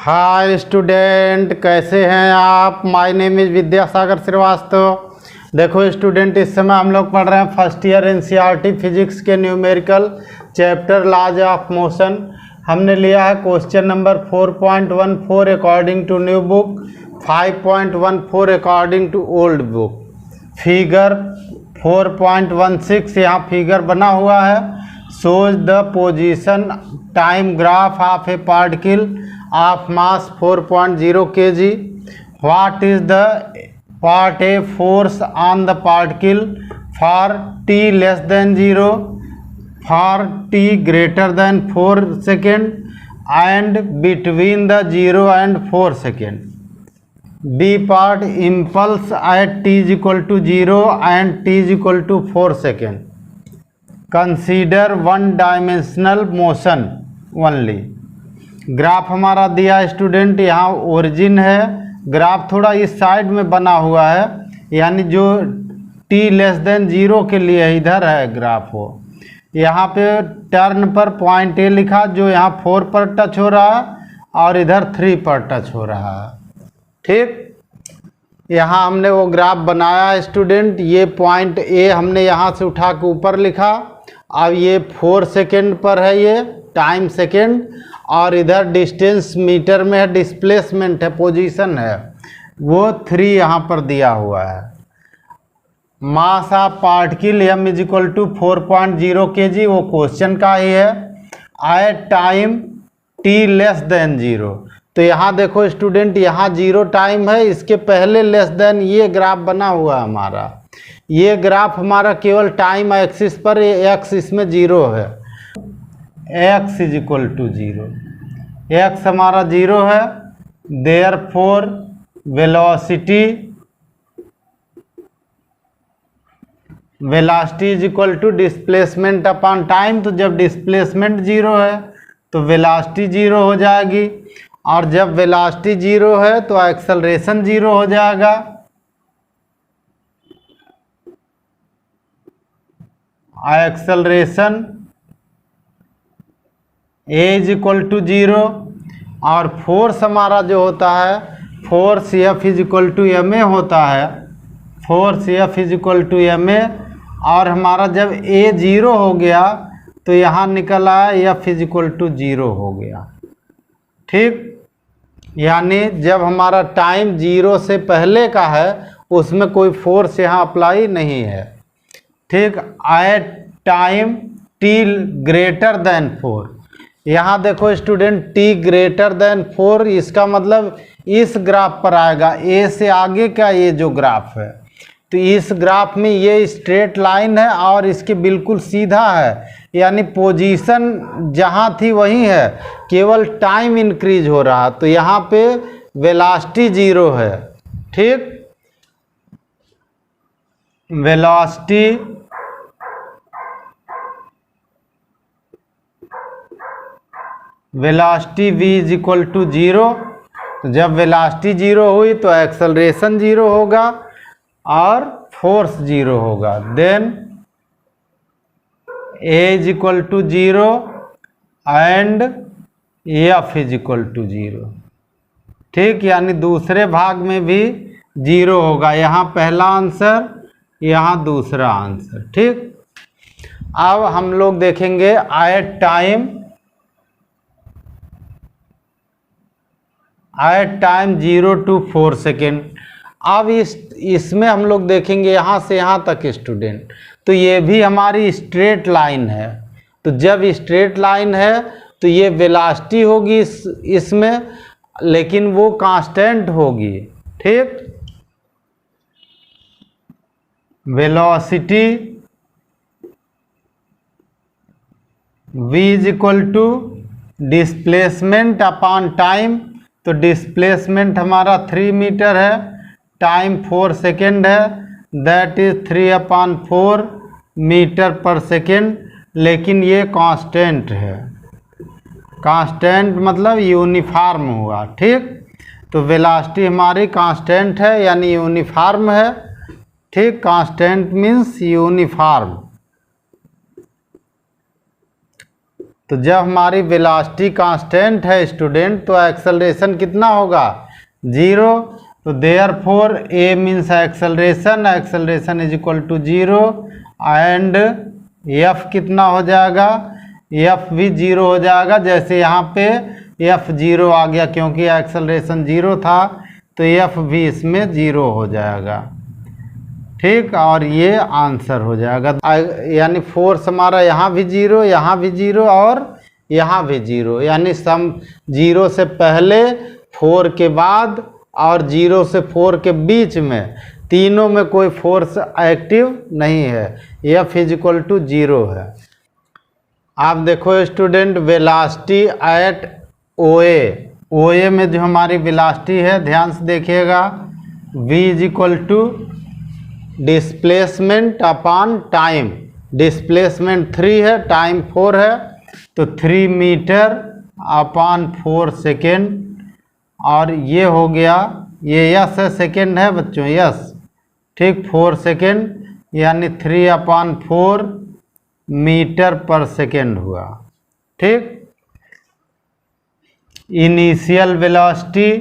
Hi student, कैसे हैं आप। My name is Vidyasagar Srivastava. देखो स्टूडेंट, इस समय हम लोग पढ़ रहे हैं फर्स्ट ईयर एनसीईआरटी फिजिक्स के numerical chapter laws of motion. हमने लिया है question number 4.14 according to new book, 5.14 according to old book. Figure 4.16 यहाँ फिगर बना हुआ है। shows the position time graph of a particle of mass 4.0 kg. What is the what a force on the particle for t less than 0, for t greater than 4 second, and between the 0 and 4 second. B part, impulse at t is equal to 0 and t is equal to 4 second. Consider one dimensional motion only. Graph हमारा दिया student, यहाँ origin है, graph थोड़ा इस side में बना हुआ है, यानी जो t लेस देन 0 के लिए इधर है ग्राफ हो। यहाँ पे टर्न पर पॉइंट ए लिखा, जो यहाँ 4 पर टच हो रहा है और इधर 3 पर टच हो रहा है। ठीक, यहाँ हमने वो ग्राफ बनाया स्टूडेंट। ये पॉइंट ए हमने यहाँ से उठा के ऊपर लिखा। अब ये 4 सेकेंड पर है, ये टाइम सेकेंड, और इधर डिस्टेंस मीटर में है, डिस्प्लेसमेंट है, पोजीशन है, वो 3 यहाँ पर दिया हुआ है। Mass of particle m is equal to 4.0 kg, वो क्वेश्चन का ही है। At time t less than 0। तो यहाँ देखो स्टूडेंट, यहाँ 0 टाइम है, इसके पहले लेस देन ये ग्राफ बना हुआ है हमारा। ये ग्राफ हमारा केवल टाइम एक्सिस पर, x इसमें 0 है, x is equal to 0, x हमारा 0 है। Therefore velocity is equal to displacement upon time. तो जब डिस्प्लेसमेंट 0 है तो वेलोसिटी 0 हो जाएगी, और जब वेलोसिटी 0 है तो एक्सेलरेशन 0 हो जाएगा। Acceleration a is equal to 0, और फोर्स हमारा जो होता है, force F is equal to ma होता है, force F is equal to ma। और हमारा जब a 0 हो गया तो यहाँ निकल आया F इज इक्वल टू 0 हो गया। ठीक, यानी जब हमारा टाइम 0 से पहले का है उसमें कोई फोर्स यहाँ अप्लाई नहीं है। ठीक, at time t greater than 4। यहाँ देखो स्टूडेंट, t ग्रेटर देन 4, इसका मतलब इस ग्राफ पर आएगा, a से आगे का ये जो ग्राफ है। तो इस ग्राफ में ये स्ट्रेट लाइन है और इसके बिल्कुल सीधा है, यानी पोजीशन जहाँ थी वहीं है, केवल टाइम इंक्रीज हो रहा। तो यहाँ पे वेलोसिटी 0 है। ठीक, velocity v is equal to 0। जब वेलोसिटी 0 हुई तो एक्सेलरेशन 0 होगा और फोर्स 0 होगा। Then a is equal to 0 and f is equal to 0। ठीक, यानी दूसरे भाग में भी 0 होगा। यहाँ पहला आंसर, यहाँ दूसरा आंसर। ठीक, अब हम लोग देखेंगे एट टाइम 0 to 4 सेकेंड। अब इसमें हम लोग देखेंगे यहाँ से यहाँ तक स्टूडेंट, तो ये भी हमारी स्ट्रेट लाइन है। तो जब स्ट्रेट लाइन है तो ये वेलोसिटी होगी इसमें, लेकिन वो कांस्टेंट होगी। ठीक, velocity v is equal to displacement upon time. तो डिस्प्लेसमेंट हमारा 3 मीटर है, टाइम 4 सेकेंड है, that is 3/4 metre per second. लेकिन ये कांस्टेंट है, कांस्टेंट मतलब यूनिफॉर्म हुआ। ठीक, तो वेलोसिटी हमारी कांस्टेंट है, यानी यूनिफॉर्म है। ठीक, कांस्टेंट मीन्स यूनिफॉर्म। तो जब हमारी वेलोसिटी कांस्टेंट है स्टूडेंट, तो एक्सेलरेशन कितना होगा? 0। तो therefore a means acceleration, acceleration is equal to 0 and f कितना हो जाएगा? एफ भी 0 हो जाएगा। जैसे यहाँ पे एफ 0 आ गया क्योंकि एक्सेलरेशन 0 था, तो एफ भी इसमें 0 हो जाएगा। ठीक, और ये आंसर हो जाएगा। यानी फोर्स हमारा यहाँ भी 0, यहाँ भी 0 और यहाँ भी 0, यानी सम 0 से पहले, 4 के बाद और 0 से 4 के बीच में, तीनों में कोई फोर्स एक्टिव नहीं है। एफ इज इक्वल टू 0 है। आप देखो स्टूडेंट, वेलोसिटी एट ओए में जो हमारी वेलोसिटी है, ध्यान से देखिएगा, v is equal to displacement upon time. Displacement 3 है, टाइम 4 है, तो 3 मीटर अपॉन 4 सेकेंड। और ये हो गया, ये यस है, सेकेंड है बच्चों, यस। ठीक, 4 सेकेंड यानी 3/4 मीटर पर सेकेंड हुआ। ठीक, इनिशियल वेलोसिटी,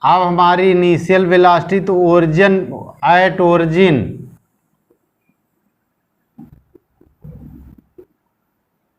अब हमारी इनिशियल वेलोसिटी तो ओरिजिन, एट ओरिजिन,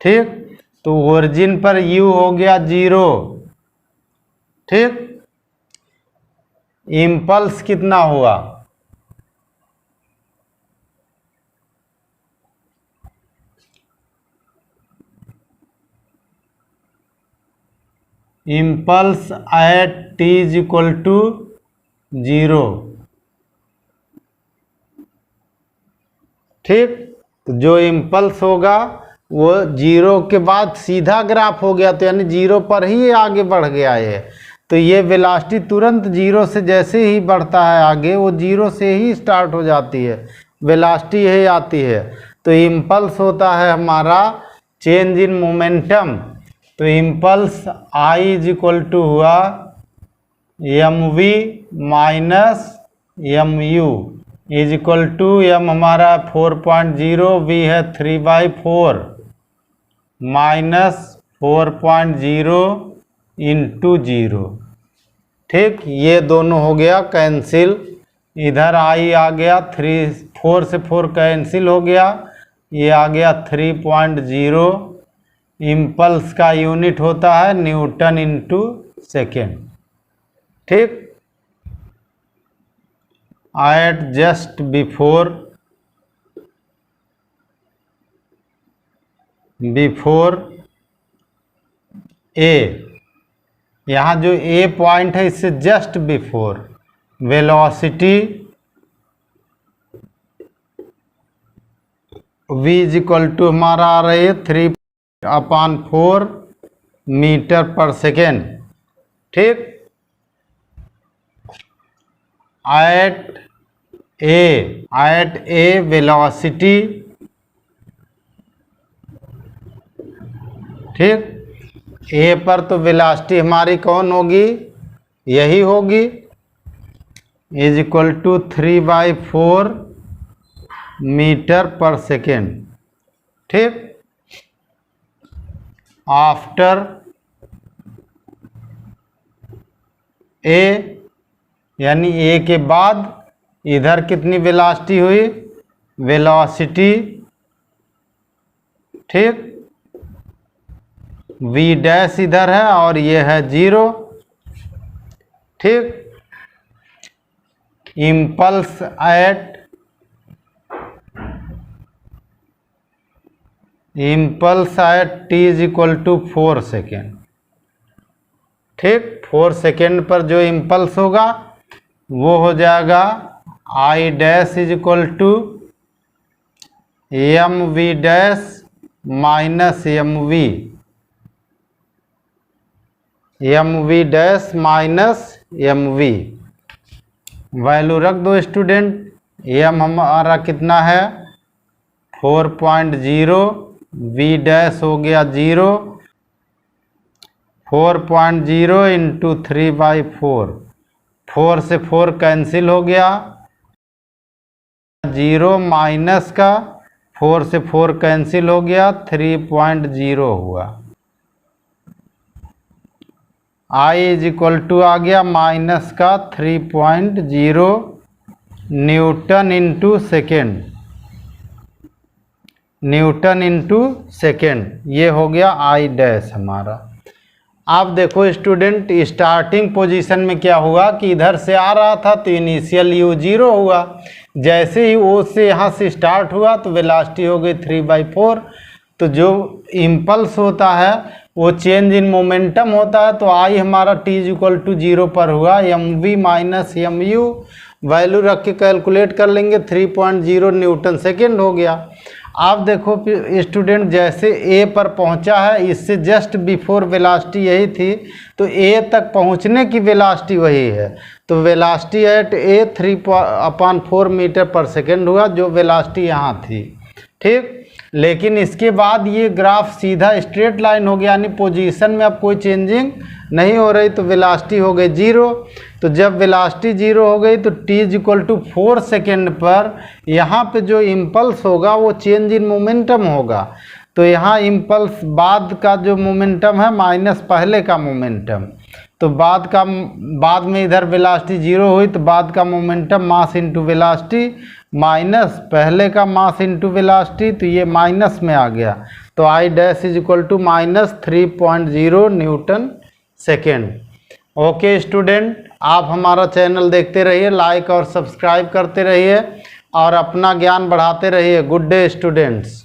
ठीक, तो ओरिजिन पर u हो गया 0। ठीक, इम्पल्स कितना हुआ? Impulse at t is equal to 0। ठीक, तो जो इम्पल्स होगा वो 0 के बाद सीधा ग्राफ हो गया, तो यानी 0 पर ही आगे बढ़ गया है। तो ये वेलोसिटी तुरंत 0 से जैसे ही बढ़ता है आगे, वो 0 से ही स्टार्ट हो जाती है, वेलोसिटी यही आती है। तो इम्पल्स होता है हमारा चेंज इन मोमेंटम। तो impulse I is equal to हुआ mv minus mu is equal to, m हमारा 4.0, v है 3/4 माइनस 4.0 इंटू 0। ठीक, ये दोनों हो गया कैंसिल, इधर I आ गया 4 से 4 कैंसिल हो गया, ये आ गया 3.0। इम्पल्स का यूनिट होता है न्यूटन इंटू सेकेंड। ठीक, एट जस्ट बिफोर ए, यहाँ जो ए पॉइंट है इससे just before, velocity v is equal to हमारा आ रही है 3/4 मीटर पर सेकेंड। ठीक, एट ए वेलोसिटी, ठीक, ए पर तो वेलोसिटी हमारी कौन होगी? यही होगी, is equal to 3/4 metre per second. ठीक, आफ्टर ए, यानी ए के बाद इधर कितनी वेलोसिटी हुई? वेलोसिटी, ठीक, v डैश इधर है और ये है 0। ठीक, impulse at t is equal to 4 second. ठीक, 4 सेकेंड पर जो इम्पल्स होगा वो हो जाएगा I dash is equal to mv dash minus mv dash minus mv। Value रख दो स्टूडेंट, m हमारा कितना है 4.0, v डैश हो गया 0, 4.0 इंटू 3/4, 4 से 4 कैंसिल हो गया, 0 माइनस का 4 से 4 कैंसिल हो गया, 3.0 हुआ। I इज इक्वल टू आ गया माइनस का 3.0 Newton into second, Newton into second, ये हो गया I डैश हमारा। आप देखो स्टूडेंट, स्टार्टिंग पोजीशन में क्या हुआ कि इधर से आ रहा था तो इनिशियल u 0 हुआ, जैसे ही O से यहाँ से स्टार्ट हुआ तो वेलोसिटी हो गई 3/4। तो जो इम्पल्स होता है वो चेंज इन मोमेंटम होता है, तो I हमारा t इज इक्वल टू 0 पर हुआ mv माइनस mu, वैल्यू रख के कैलकुलेट कर लेंगे, 3.0 न्यूटन सेकेंड हो गया। आप देखो स्टूडेंट, जैसे A पर पहुंचा है, इससे जस्ट बिफोर वेलोसिटी यही थी, तो A तक पहुंचने की वेलोसिटी वही है, तो velocity at A 3/4 metre per second हुआ, जो वेलोसिटी यहाँ थी। ठीक, लेकिन इसके बाद ये ग्राफ सीधा स्ट्रेट लाइन हो गया, यानी पोजीशन में अब कोई चेंजिंग नहीं हो रही, तो वेलोसिटी हो गई 0। तो जब वेलोसिटी 0 हो गई तो t is equal to 4 second पर यहाँ पे जो इम्पल्स होगा वो चेंज इन मोमेंटम होगा। तो यहाँ इम्पल्स बाद का जो मोमेंटम है माइनस पहले का मोमेंटम, तो बाद में इधर वेलोसिटी 0 हुई तो बाद का momentum mass into velocity minus पहले का मास इंटू वेलोसिटी, तो ये माइनस में आ गया, तो I dash is equal to minus 3.0 newton second. Okay student, आप हमारा चैनल देखते रहिए, लाइक और सब्सक्राइब करते रहिए और अपना ज्ञान बढ़ाते रहिए। Good day students.